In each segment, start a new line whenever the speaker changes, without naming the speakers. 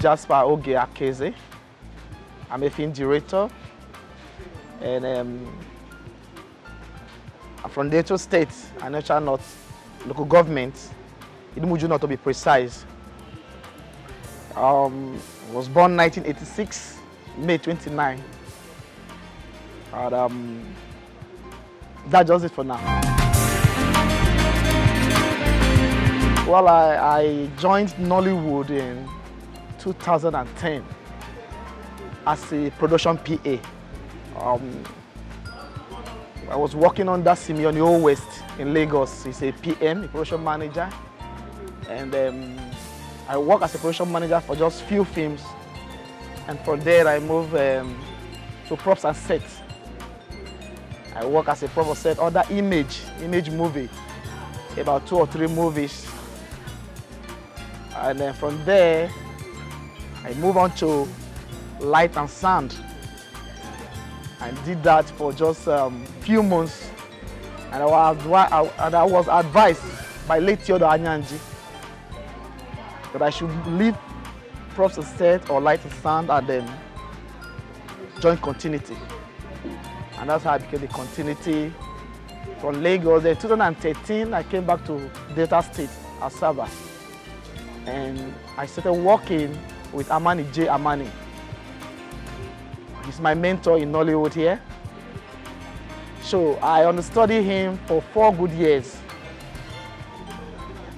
Jasper Akaeze. I'm a film director, and I'm from the Delta State, Anambra North local government, Idumuju not to be precise. Was born 1986, May 29. And that's just it for now. Well, I joined Nollywood in 2010 as a production PA. I was working under Simeon Old West in Lagos. He's a PM, a production manager. And I worked as a production manager for just few films. And from there I moved to props and sets. I work as a prop and set under image movie, about 2 or 3 movies. And then from there, I moved on to light and sound. I did that for just few months, and I was advised by late Theodore Anyanji that I should leave props and set or light and sound and then join continuity. And that's how I became the continuity from Lagos. In 2013, I came back to Delta State, Asaba, and I started working with Amani J. Amani. He's my mentor in Nollywood here. So I understudied him for 4 good years.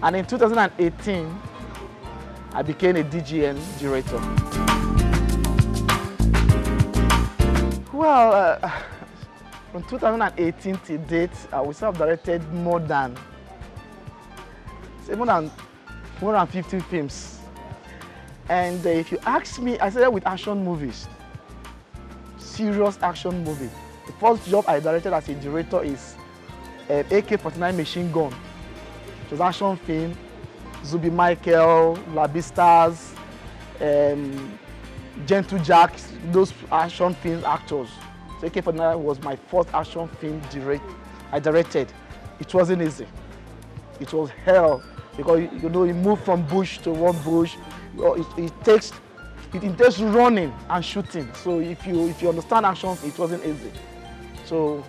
And in 2018, I became a DGN director. Well, from 2018 to date, we have directed more than 150 films. And if you ask me, I started with action movies. Serious action movie. The first job I directed as a director is AK-49 Machine Gun. It was action film. Zubi Michael, Labistas, Gentle Jacks, those action film actors. So AK-49 was my first action film I directed. It wasn't easy. It was hell because you move from bush to one bush. It takes running and shooting. So if you understand action, it wasn't easy. So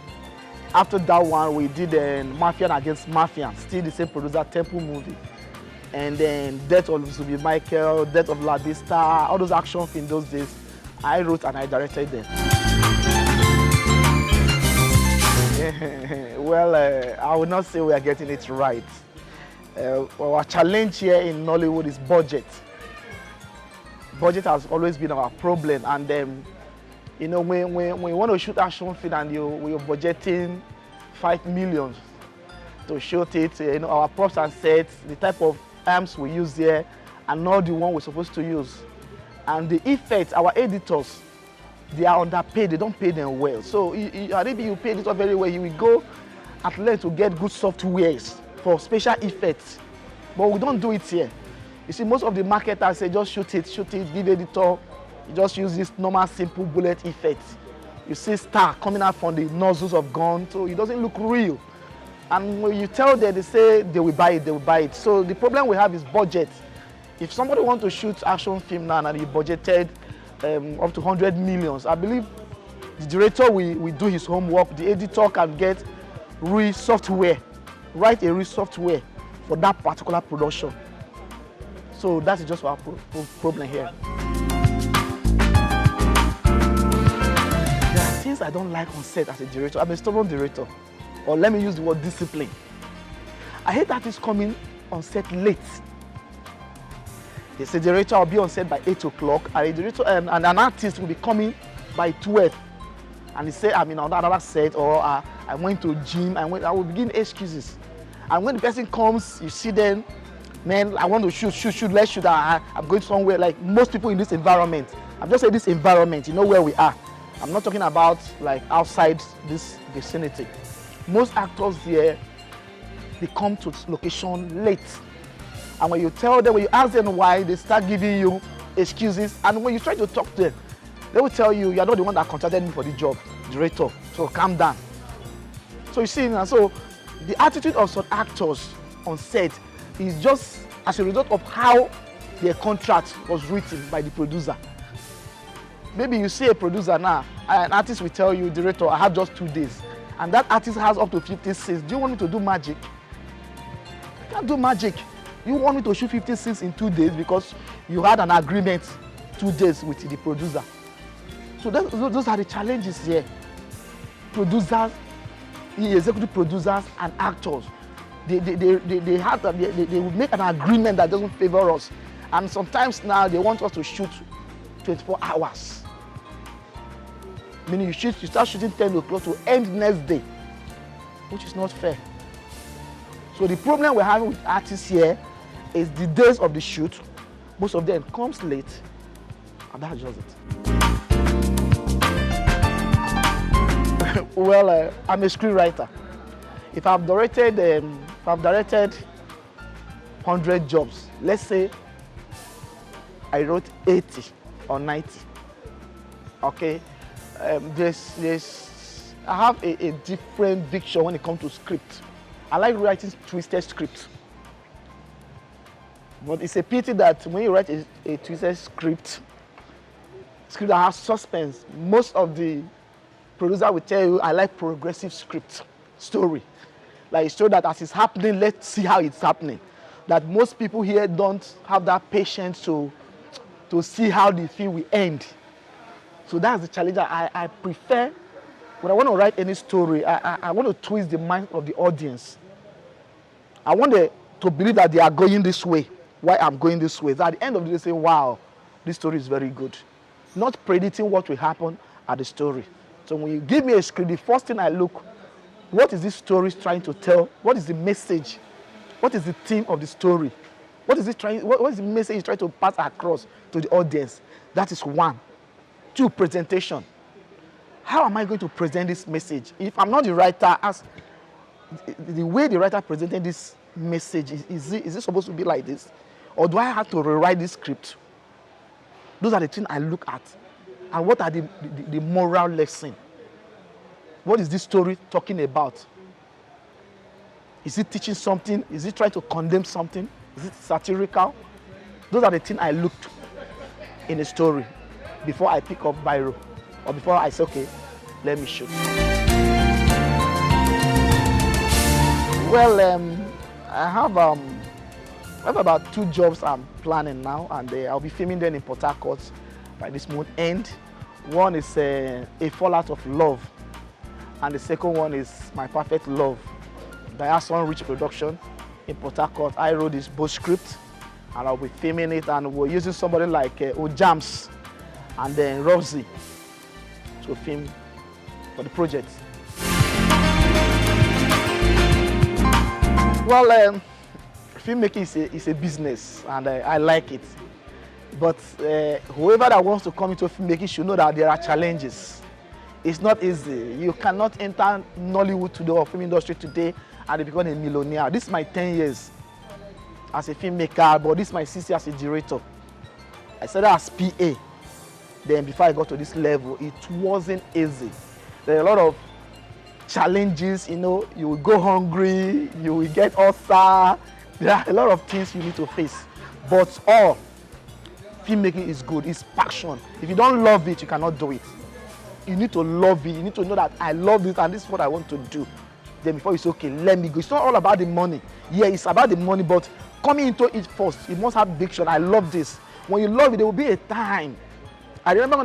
after that one, we did Mafian Against Mafian, still the same producer, Temple movie. And then Death of Zubi Michael, Death of Labista, all those action films in those days, I wrote and I directed them. Well, I would not say we are getting it right. Our challenge here in Nollywood is budget. Budget has always been our problem, and when you want to shoot action film and you're budgeting 5 million to shoot it, our props and sets, the type of arms we use there, and not the one we're supposed to use, and the effects, our editors, they are underpaid. They don't pay them well. So maybe you pay this very well, you will go at length to get good softwares for special effects, but we don't do it here. You see, most of the marketers say just shoot it, give editor. You just use this normal, simple bullet effect. You see star coming out from the nozzles of gun, so it doesn't look real. And when you tell them, they say they will buy it, So the problem we have is budget. If somebody wants to shoot action film now and he budgeted up to 100 millions, I believe the director will do his homework. The editor can get real software, write a real software for that particular production. So that is just our problem here. There are things I don't like on set as a director. I'm a stubborn director. Or let me use the word discipline. I hate artists coming on set late. They say the director will be on set by 8 o'clock, and a director and an artist will be coming by 12. And they say I'm in another set, or I went to gym, I will begin excuses. And when the person comes, you see them, man, I want to shoot, let's shoot. I'm going somewhere, like most people in this environment. I'm just saying this environment, you know where we are. I'm not talking about like outside this vicinity. Most actors here, they come to location late. And when you tell them, when you ask them why, they start giving you excuses. And when you try to talk to them, they will tell you, you're not the one that contracted me for the job, director, so calm down. So you see, so the attitude of some actors on set is just as a result of how their contract was written by the producer. Maybe you see a producer now, an artist will tell you, director, I have just 2 days. And that artist has up to 50 scenes. Do you want me to do magic? You can't do magic. You want me to shoot 50 scenes in 2 days because you had an agreement 2 days with the producer. So those are the challenges here. Producers, executive producers and actors, they will make an agreement that doesn't favor us. And sometimes now they want us to shoot 24 hours. Meaning you start shooting 10 o'clock to end next day, which is not fair. So the problem we're having with artists here is the days of the shoot. Most of them comes late, and that's just it. Well, I'm a screenwriter. If I've directed 100 jobs, let's say I wrote 80 or 90. Okay, I have a different picture when it comes to script. I like writing twisted script. But it's a pity that when you write a twisted script that has suspense, most of the producer will tell you, I like progressive script story. Like a story that as it's happening, let's see how it's happening. That most people here don't have that patience to see how the film will end. So that's the challenge. I prefer, when I want to write any story, I want to twist the mind of the audience. I want to believe that they are going this way, why I'm going this way. So at the end of the day, say, wow, this story is very good. Not predicting what will happen at the story. So when you give me a script, the first thing I look, what is this story trying to tell? What is the message? What is the theme of the story? What is the message it's trying to pass across to the audience? That is 1. 2, presentation. How am I going to present this message? If I'm not the writer, the way the writer presented this message, is it supposed to be like this? Or do I have to rewrite this script? Those are the things I look at. And what are the moral lesson? What is this story talking about? Is it teaching something? Is it trying to condemn something? Is it satirical? Those are the things I looked in a story before I pick up biro, or before I say, okay, let me shoot. Well, I have about 2 jobs I'm planning now, and I'll be filming them in Port Harcourt by this month end. One is a Fallout of Love, and the second one is My Perfect Love by Aswan Rich Production in Port Harcourt. I wrote this both script, and I'll be filming it, and we're using somebody like Ojams and then Rosie to film for the project. Well, filmmaking is a business, and I like it. But whoever that wants to come into filmmaking should know that there are challenges. It's not easy. You cannot enter Nollywood today or film industry today and become a millionaire. This is my 10 years as a filmmaker, but this is my 6 years as a director. I started as PA. Then before I got to this level, it wasn't easy. There are a lot of challenges, you know, you will go hungry, you will get ulcer. There are a lot of things you need to face. But filmmaking is good, it's passion. If you don't love it, you cannot do it. You need to love it, you need to know that I love it and this is what I want to do. Then before you say, okay, let me go. It's not all about the money. Yeah, it's about the money, but coming into it first, you must have vision. I love this. When you love it, there will be a time. I remember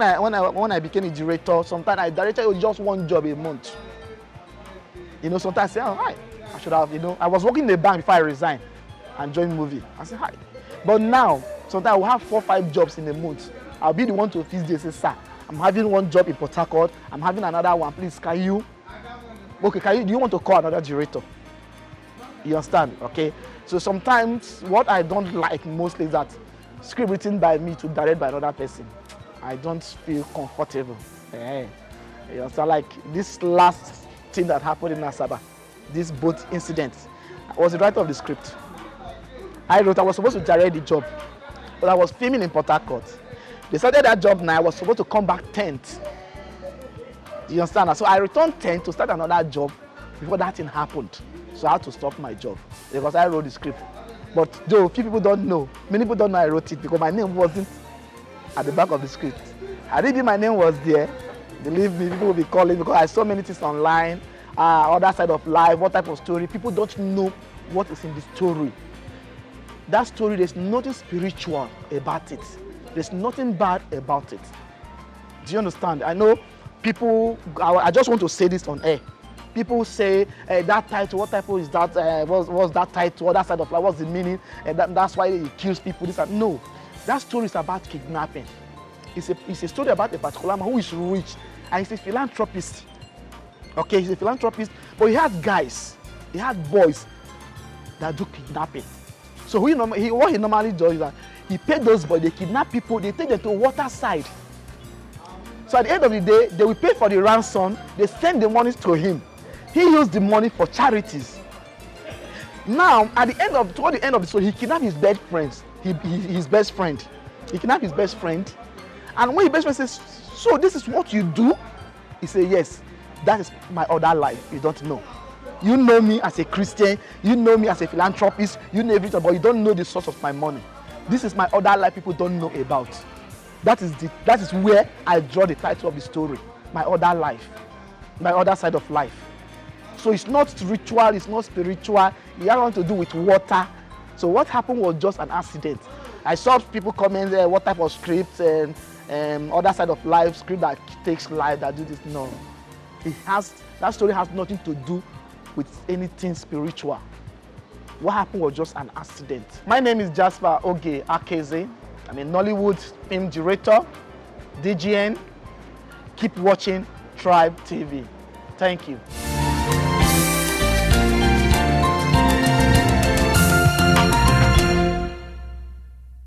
when I became a director, sometimes I directed just 1 job a month. You know, sometimes I say, all right, I should have, you know, I was working in the bank before I resigned and joined movie. I said, hi. But now, sometimes I will have 4 or 5 jobs in a month. I'll be the one to fix this. Say, sir, I'm having 1 job in Port Harcourt. I'm having another one. Please, can you? Okay, do you want to call another director? You understand? Okay. So sometimes what I don't like mostly is that script written by me to direct by another person. I don't feel comfortable. You understand? Like this last thing that happened in Asaba, this boat incident, I was the writer of the script. I was supposed to direct the job, but I was filming in Port Harcourt. They started that job now, I was supposed to come back 10th. You understand? So I returned 10th to start another job before that thing happened. So I had to stop my job because I wrote the script. But though few people don't know, many people don't know I wrote it because my name wasn't at the back of the script. Had it been my name was there, believe me, people will be calling because I saw many things online, other side of life, what type of story. People don't know what is in the story. That story, there's nothing spiritual about it. There's nothing bad about it. Do you understand? I know people, I just want to say this on air. People say, that title, what title is that? What's that title? Other side of life, what's the meaning? That's why he kills people. No, that story is about kidnapping. It's a story about a particular man who is rich and he's a philanthropist. Okay, he's a philanthropist, but he had guys, he had boys that do kidnapping. So what he normally does is that he paid those boys, they kidnap people, they take them to water side. So at the end of the day, they will pay for the ransom, they send the money to him. He used the money for charities. Now, toward the end of the story, he kidnapped his best friends. His best friend. He kidnapped his best friend. And when his best friend says, so this is what you do? He said, yes, that is my other life. You don't know. You know me as a Christian, you know me as a philanthropist, you know everything, but you don't know the source of my money. This is my other life people don't know about. That is where I draw the title of the story. My other life. My other side of life. So it's not ritual, it's not spiritual, it has nothing to do with water. So what happened was just an accident. I saw people comment there, what type of script and other side of life, script that takes life, that do this. No. That story has nothing to do with anything spiritual. What happened was just an accident. My name is Jasper Akaeze. I'm a Nollywood film director, DGN. Keep watching Tribe TV. Thank you.